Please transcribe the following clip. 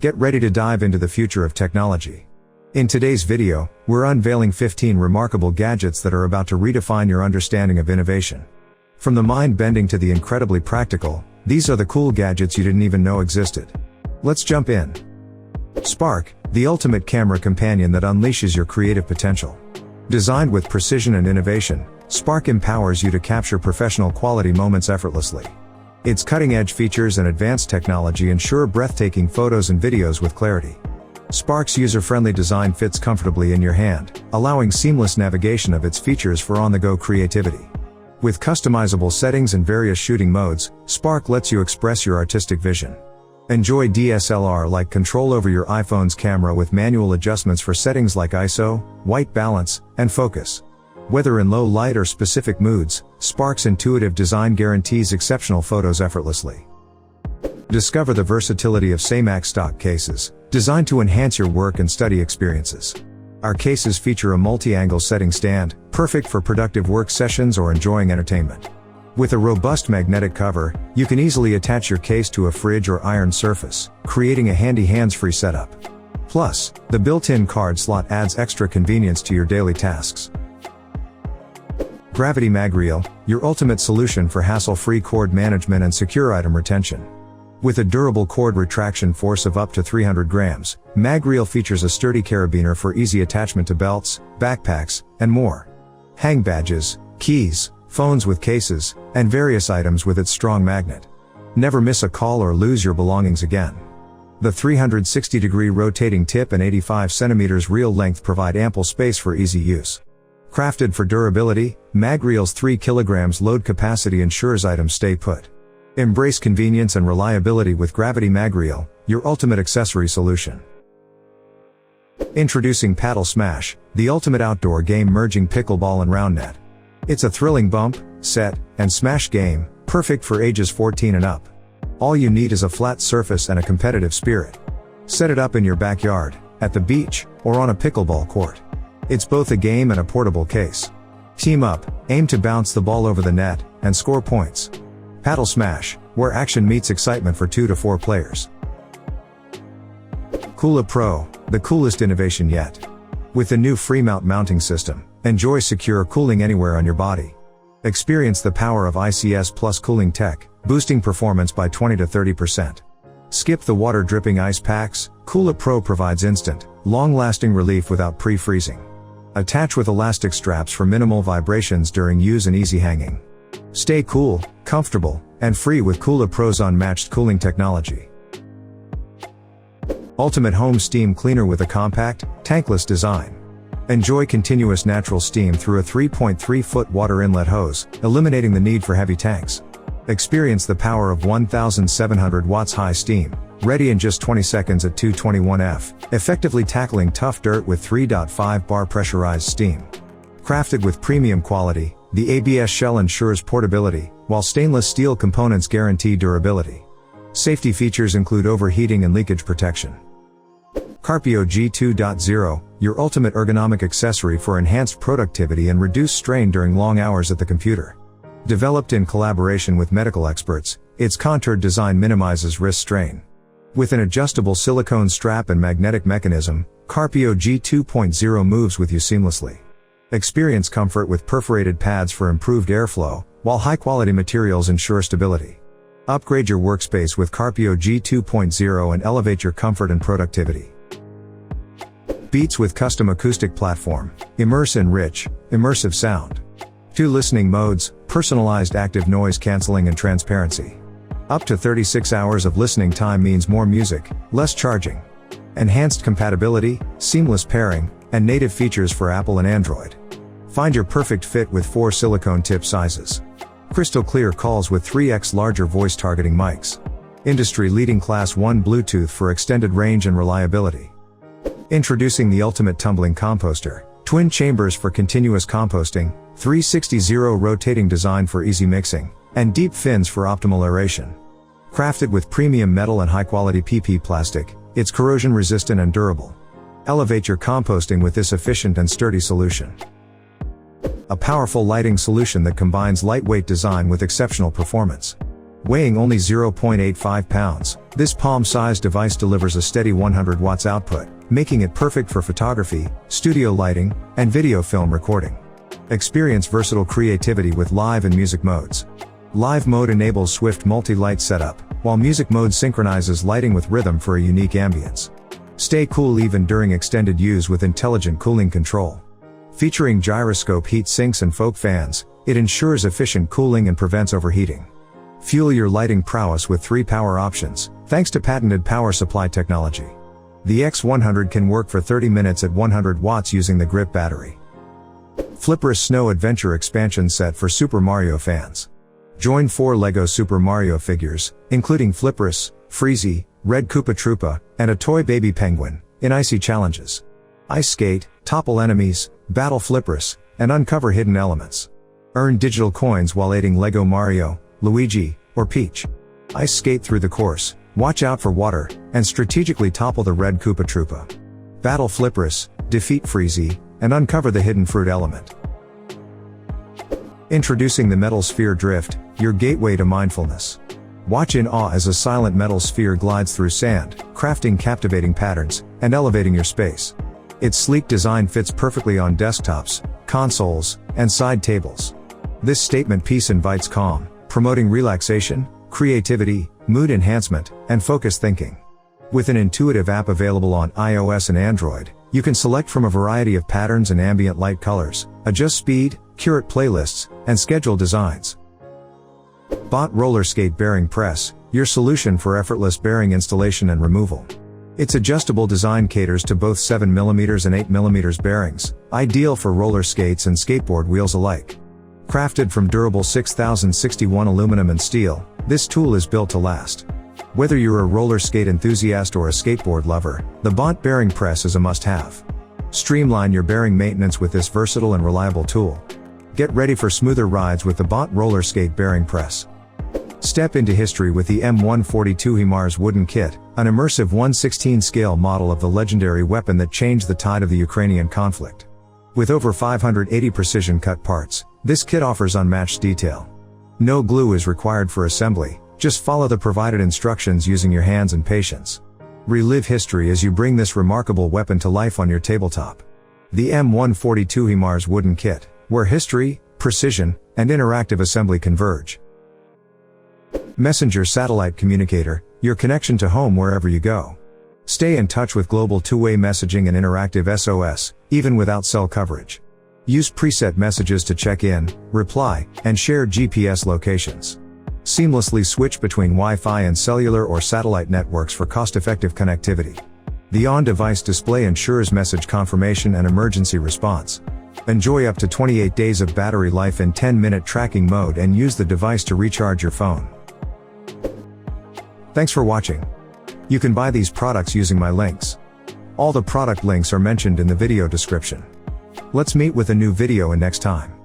Get ready to dive into the future of technology. In today's video, we're unveiling 15 remarkable gadgets that are about to redefine your understanding of innovation. From the mind-bending to the incredibly practical, these are the cool gadgets you didn't even know existed. Let's jump in. Spark, the ultimate camera companion that unleashes your creative potential. Designed with precision and innovation, Spark empowers you to capture professional quality moments effortlessly. Its cutting-edge features and advanced technology ensure breathtaking photos and videos with clarity. Spark's user-friendly design fits comfortably in your hand, allowing seamless navigation of its features for on-the-go creativity. With customizable settings and various shooting modes, Spark lets you express your artistic vision. Enjoy DSLR-like control over your iPhone's camera with manual adjustments for settings like ISO, white balance, and focus. Whether in low light or specific moods, Spark's intuitive design guarantees exceptional photos effortlessly. Discover the versatility of SAMAC stock cases, designed to enhance your work and study experiences. Our cases feature a multi-angle setting stand, perfect for productive work sessions or enjoying entertainment. With a robust magnetic cover, you can easily attach your case to a fridge or iron surface, creating a handy hands-free setup. Plus, the built-in card slot adds extra convenience to your daily tasks. Gravity MAGREEL, your ultimate solution for hassle-free cord management and secure item retention. With a durable cord retraction force of up to 300 grams, MAGREEL features a sturdy carabiner for easy attachment to belts, backpacks, and more. Hang badges, keys, phones with cases, and various items with its strong magnet. Never miss a call or lose your belongings again. The 360-degree rotating tip and 85 centimeters reel length provide ample space for easy use. Crafted for durability, MAGREEL's 3 kilograms load capacity ensures items stay put. Embrace convenience and reliability with Gravity MAGREEL, your ultimate accessory solution. Introducing PaddleSmash, the ultimate outdoor game merging pickleball and round net. It's a thrilling bump, set, and smash game, perfect for ages 14 and up. All you need is a flat surface and a competitive spirit. Set it up in your backyard, at the beach, or on a pickleball court. It's both a game and a portable case. Team up, aim to bounce the ball over the net, and score points. PaddleSmash, where action meets excitement for 2 to 4 players. QOOLA Pro, the coolest innovation yet. With the new free mounting system, enjoy secure cooling anywhere on your body. Experience the power of ICS Plus cooling tech, boosting performance by 20 to 30%. Skip the water-dripping ice packs, QOOLA Pro provides instant, long-lasting relief without pre-freezing. Attach with elastic straps for minimal vibrations during use and easy hanging. Stay cool, comfortable, and free with QOOLA Pro's unmatched cooling technology. Ultimate home steam cleaner with a compact, tankless design. Enjoy continuous natural steam through a 3.3-foot water inlet hose, eliminating the need for heavy tanks. Experience the power of 1,700 watts high steam, ready in just 20 seconds at 221 F, effectively tackling tough dirt with 3.5 bar pressurized steam. Crafted with premium quality, the ABS shell ensures portability, while stainless steel components guarantee durability. Safety features include overheating and leakage protection. Carpio G2.0, your ultimate ergonomic accessory for enhanced productivity and reduced strain during long hours at the computer. Developed in collaboration with medical experts, its contoured design minimizes wrist strain. With an adjustable silicone strap and magnetic mechanism, Carpio G2.0 moves with you seamlessly. Experience comfort with perforated pads for improved airflow, while high-quality materials ensure stability. Upgrade your workspace with Carpio G2.0 and elevate your comfort and productivity. Beats with custom acoustic platform, immerse inReach, immersive sound. 2 listening modes, personalized active noise cancelling and transparency. Up to 36 hours of listening time means more music, less charging. Enhanced compatibility, seamless pairing, and native features for Apple and Android. Find your perfect fit with 4 silicone tip sizes. Crystal clear calls with 3x larger voice targeting mics. Industry-leading Class 1 Bluetooth for extended range and reliability. Introducing the ultimate tumbling composter, twin chambers for continuous composting, 360 rotating design for easy mixing, and deep fins for optimal aeration. Crafted with premium metal and high-quality PP plastic, it's corrosion-resistant and durable. Elevate your composting with this efficient and sturdy solution. A powerful lighting solution that combines lightweight design with exceptional performance. Weighing only 0.85 pounds, this palm-sized device delivers a steady 100 watts output, making it perfect for photography, studio lighting, and video film recording. Experience versatile creativity with live and music modes. Live mode enables swift multi-light setup, while music mode synchronizes lighting with rhythm for a unique ambience. Stay cool even during extended use with intelligent cooling control. Featuring gyroscope heat sinks and folk fans, it ensures efficient cooling and prevents overheating. Fuel your lighting prowess with 3 power options, thanks to patented power supply technology. The X100 can work for 30 minutes at 100 watts using the grip battery. Flipperous Snow Adventure Expansion Set for Super Mario fans. Join 4 LEGO Super Mario figures, including Flipperous, Freezy, Red Koopa Troopa, and a toy baby penguin, in icy challenges. Ice skate, topple enemies, battle Flipperous, and uncover hidden elements. Earn digital coins while aiding LEGO Mario, Luigi, or Peach. Ice skate through the course, watch out for water, and strategically topple the Red Koopa Troopa. Battle Flipperous, defeat Freezy, and uncover the hidden fruit element. Introducing the Metal Sphere Drift, your gateway to mindfulness. Watch in awe as a silent metal sphere glides through sand, crafting captivating patterns, and elevating your space. Its sleek design fits perfectly on desktops, consoles, and side tables. This statement piece invites calm, promoting relaxation, creativity, mood enhancement, and focused thinking. With an intuitive app available on iOS and Android, you can select from a variety of patterns and ambient light colors, adjust speed, curate playlists, and schedule designs. Bont Roller Skate Bearing Press, your solution for effortless bearing installation and removal. Its adjustable design caters to both 7mm and 8mm bearings, ideal for roller skates and skateboard wheels alike. Crafted from durable 6061 aluminum and steel, this tool is built to last. Whether you're a roller skate enthusiast or a skateboard lover, the Bont Bearing Press is a must-have. Streamline your bearing maintenance with this versatile and reliable tool. Get ready for smoother rides with the Bont Roller Skate Bearing Press. Step into history with the M142 HIMARS wooden kit, an immersive 1/16 scale model of the legendary weapon that changed the tide of the Ukrainian conflict. With over 580 precision-cut parts, this kit offers unmatched detail. No glue is required for assembly, just follow the provided instructions using your hands and patience. Relive history as you bring this remarkable weapon to life on your tabletop. The M142 HIMARS wooden kit, where history, precision, and interactive assembly converge. Messenger Satellite Communicator, your connection to home wherever you go. Stay in touch with global two-way messaging and interactive SOS, even without cell coverage. Use preset messages to check in, reply, and share GPS locations. Seamlessly switch between Wi-Fi and cellular or satellite networks for cost-effective connectivity. The on-device display ensures message confirmation and emergency response. Enjoy up to 28 days of battery life in 10-minute tracking mode and use the device to recharge your phone. Thanks for watching. You can buy these products using my links. All the product links are mentioned in the video description. Let's meet with a new video in next time.